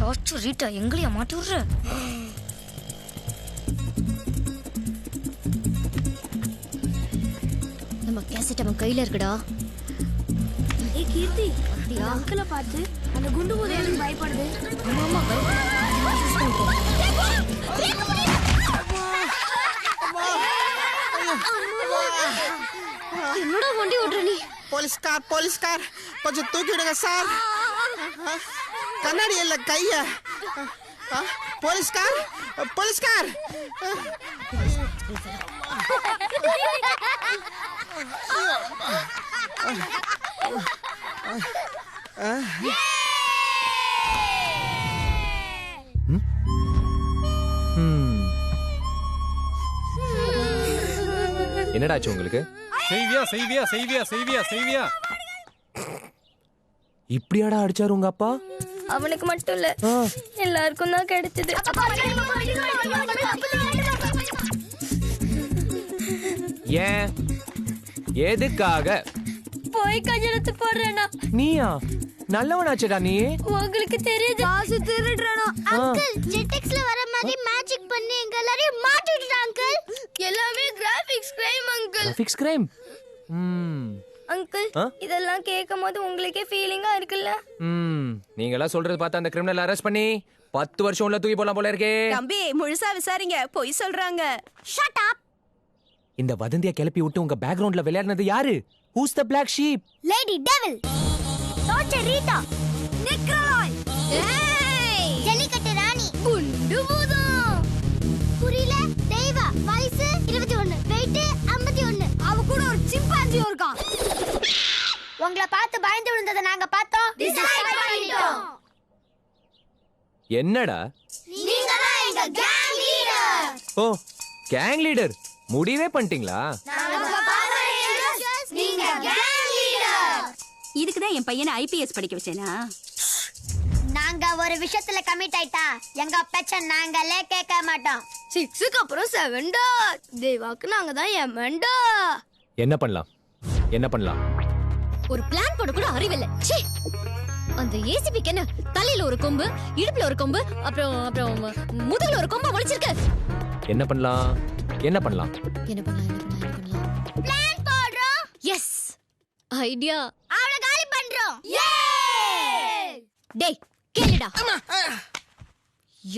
Torture Rita எங்களையா மாட்டி விடுற? நம்ம கேசட் அவன் கையில இருக்குடா. ஏய் கீர்த்தி, அப்படியா அங்கிள பார்த்து அந்த குண்டு போதை எனக்கு பயப்படுது. ஆமா என்னடா வண்டி ஓடுற நீ? போலீஸ்கார் கொஞ்சம் தூக்கி விடுங்க சார். கண்ணாடி இல்ல கைய. போலீஸ்கார் என்னடாச்சு உங்களுக்கு? செய்வியா இப்படியாடா அடிச்சாரு உங்க அப்பா? அவனுக்கு மட்டும் இல்ல, எல்லாருக்கும் தான் கிடைச்சது. ஏன் எதுக்காக? போய் கஜலத்து போடுறேனா? நீயா? நல்லவனாச்சடா நீ. உங்களுக்கு தெரியுது காசு திருடுறானா? அங்கிள் ஜெட்டெக்ஸ்ல வர மாதிரி மேஜிக் பண்ணி எங்க எல்லாரையும் மாட்டிட்டான் அங்கிள். எல்லாமே graphics crime uncle. Graphics crime. Uncle இதெல்லாம் கேட்கும்போது உங்களுக்கே ஃபீலிங்கா இருக்குல்ல? நீங்களா சொல்றது பார்த்தா அந்த கிரிமினல் அரெஸ்ட் பண்ணி 10 வருஷம் உள்ள தூக்கி போலாம் போல இருக்கே. தம்பி முழுசா விசாரிங்க, பொய் சொல்றாங்க. Shut up. இந்த வதந்தியா கிளப்பி விட்டு உங்க பேக்ரவுண்ட்ல விளையாடுனது யாரு? Who's the black sheep? Lady devil, torture Rita, நிக்ராய், ஏய் ஜல்லிக்கட்டு ராணி, குண்டு பூதம், புரியல தெய்வ, வயசு 21, வெயிட் 51, அவ கூட ஒரு சிம்பான்சி இருக்கான். உங்களை பார்த்து பயந்து விழுந்ததை நாங்க பார்த்தோம், டிசைட் பண்ணிட்டோம். என்னடா? நீங்க தான் எங்க கேங் லீடர். ஓ, கேங் லீடர் முடிவே பண்ணிட்டீங்களா? நீங்க கேங் லீடர். இதுக்கு தான் என் பையனை ஐபிஎஸ் படிக்க வச்சேனா? நாங்க ஒரு விஷயத்துல கமிட் ஆயிட்டா எங்க பேச்ச நாங்களே கேட்க மாட்டோம். 6க்கு அப்புறம் 7டா. தேவாக்கு நாங்க தான் எமன்டா. என்ன பண்ணலாம்? ஒரு பிளான் போட கூட அறிவில்லை. ச்சீ! அந்த ஏசிபிக்கு என்ன தலையில ஒரு கொம்பு, இடுப்புல ஒரு கொம்பு, அப்புறம் முதுகுல ஒரு கொம்பு முளைச்சிருக்கு. என்ன பண்ணலாம்? பிளான் போடுறோம். Yes idea. அவள காலி பண்றோம். டேய் கேளுடா.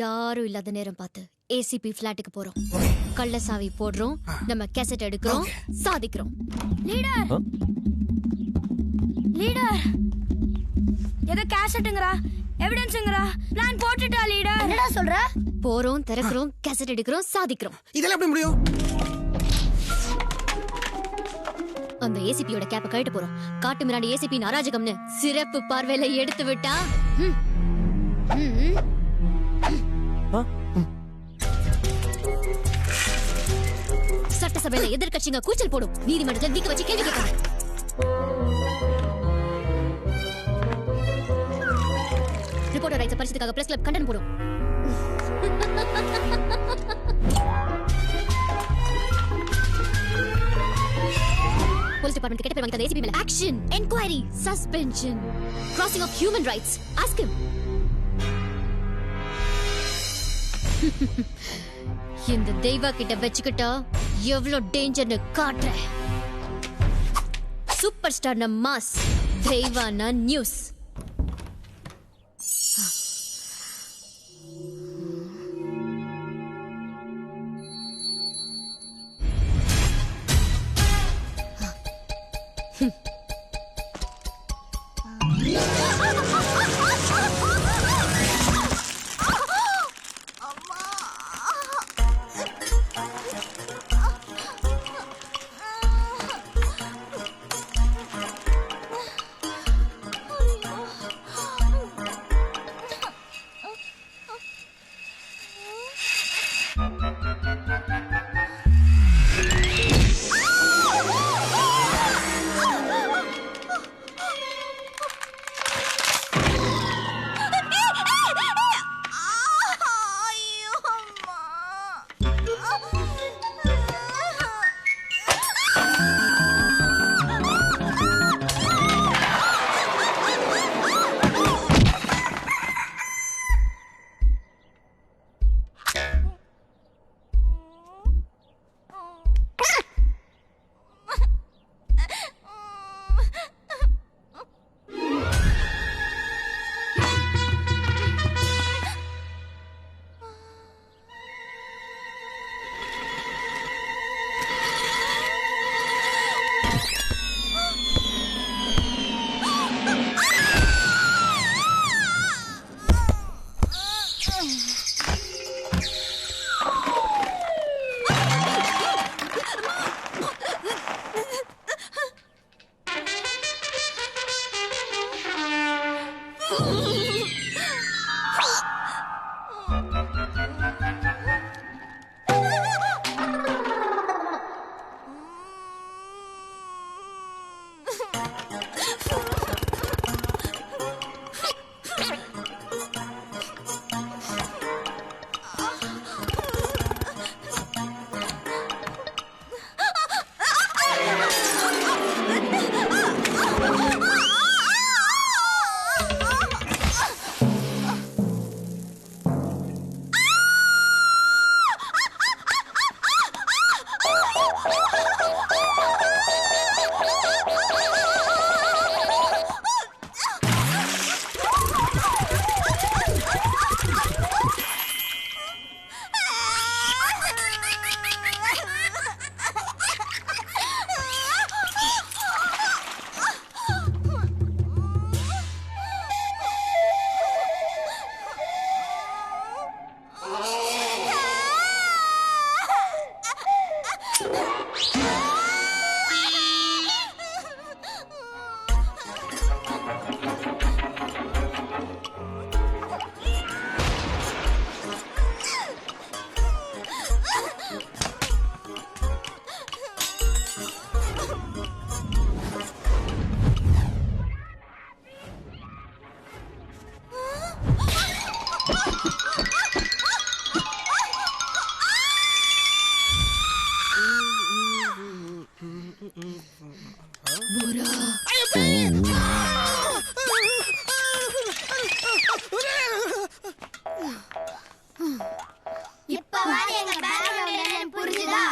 யாரும் இல்லாத நேரம் பார்த்து ஏசிபி ஃபிளாட்டுக்கு போறோம். கள்ள சாவி போடுறோம், நம்ம கேசட் எடுக்கிறோம், சாதிக்கிறோம். லீடர் ஏதோ கேசட்டுங்கறா, எவிடன்ஸ்ங்கறா, பிளான் போட்டுட்டா லீடர். என்னடா சொல்ற? போறோம், திறக்கிறோம், கேசட் எடுக்கிறோம், சாதிக்கிறோம். இதெல்லாம் எப்படி முடியும்? அந்த ஏசிபியோட கேப்ப கழட்ட போறோம். காட்டு மிராண்டி ஏசிபி அராஜகம்னு சிறப்பு பார்வையில எடுத்து விட்டா சட்டசபையில எதிர்க்கட்சிங்க கூச்சல் போடும், நீதிமன்றத்தில் நீக்க வச்சு கேள்வி கேட்கலாம். ரிப்போர்ட்டர் ரைட்ஸ் பரிசுக்காக பிரஸ் கிளப் கண்டனம் போடும். போலீஸ் டிபார்ட்மெண்ட் கிட்ட போய் வாங்கிட்ட ஏசிபி மேல action, enquiry, suspension, crossing of human rights. Ask him. இந்த தெய்வா கிட்ட வெச்சுக்கிட்டா எவ்வளவு டேஞ்சர்னு காட்டுறேன். சூப்பர் ஸ்டார் ந மாஸ், தெய்வானா நியூஸ். இப்பவாது எங்க பேக்ரவுண்ட் என்னன்னு புரிஞ்சுதா?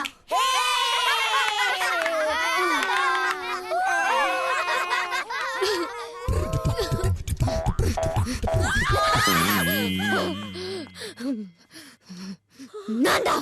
நான்டா